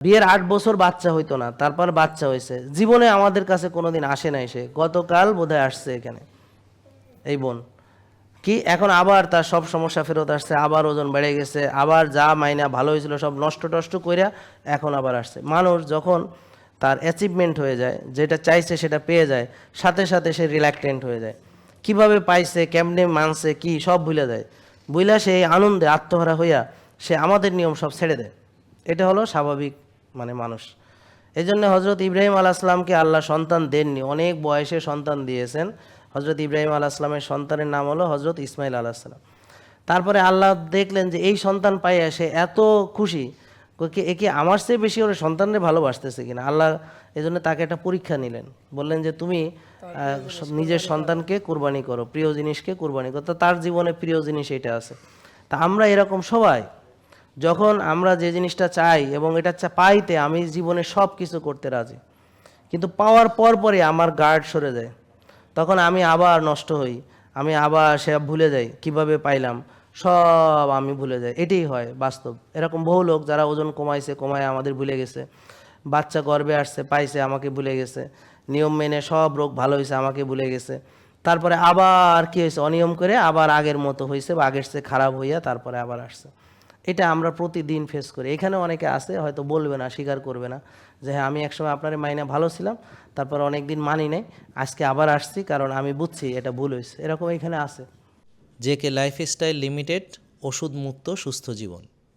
বিয়ের 8 বছর বাচ্চা হইতো না, তারপর বাচ্চা হয়েছে। জীবনে আমাদের কাছে কোনোদিন আসে নাই, সে গতকাল বোধহয় আসছে এখানে এই বোন। কি এখন আবার তার সব সমস্যা ফেরত আসছে, আবার ওজন বেড়ে গেছে, আবার যা মাইনা ভালো হয়েছিল সব নষ্ট টষ্ট কইরা এখন আবার আসছে। মানুষ যখন তার অ্যাচিভমেন্ট হয়ে যায়, যেটা চাইছে সেটা পেয়ে যায়, সাথে সাথে সে রিল্যাক্টেন্ট হয়ে যায়। কিভাবে পাইছে, কেমনে মানছে, কি সব ভুলে যায়। বুইলা সেই আনন্দে আত্মহারা হইয়া সে আমাদের নিয়ম সব ছেড়ে দেয়। এটা হলো স্বাভাবিক মানুষ। এই জন্য হজরত ইব্রাহিম আলাইসালামকে আল্লাহ সন্তান দেননি, অনেক বয়সে সন্তান দিয়েছেন। হজরত ইব্রাহিম আলাইসালামের সন্তানের নাম হলো হজরত ইসমাইল আলাইসালাম। তারপরে আল্লাহ দেখলেন যে এই সন্তান পাইয়া সে এত খুশি, একে আমার চেয়ে বেশি ওর সন্তানরে ভালোবাসতেছে কিনা। আল্লাহ এই জন্য তাকে একটা পরীক্ষা নিলেন, বললেন যে তুমি নিজের সন্তানকে কুরবানি করো, প্রিয় জিনিসকে কুরবানি করো। তো তার জীবনে প্রিয় জিনিস এটা আছে। তা আমরা এরকম সবাই, যখন আমরা যে জিনিসটা চাই এবং এটা পাইতে আমি জীবনে সব কিছু করতে রাজি, কিন্তু পাওয়ার পর পরই আমার গার্ড সরে যায়, তখন আমি আবার নষ্ট হই, আমি আবার সে ভুলে যাই কিভাবে পাইলাম, সব আমি ভুলে যাই। এটাই হয় বাস্তব। এরকম বহু লোক যারা ওজন কমাইছে, কমায় আমাদের ভুলে গেছে, বাচ্চা গর্ভে আসছে পাইছে আমাকে ভুলে গেছে, নিয়ম মেনে সব রোগ ভালো হয়েছে আমাকে ভুলে গেছে, তারপরে আবার কি হয়েছে, অনিয়ম করে আবার আগের মতো হয়েছে বা আগের চেয়ে খারাপ হইয়া তারপরে আবার আসছে। এটা আমরা প্রতিদিন ফেস করি। এখানে অনেকে আছে হয়তো বলবে না, স্বীকার করবে না যে হ্যাঁ আমি একসময় আপনার মাইনে ভালো ছিলাম, তারপর অনেক দিন মানি নাই, আজকে আবার আসছি কারণ আমি বুঝছি এটা ভুল হয়েছে। এরকম এখানে আছে। জেকে লাইফস্টাইল লিমিটেড, ওষুধ মুক্ত সুস্থ জীবন।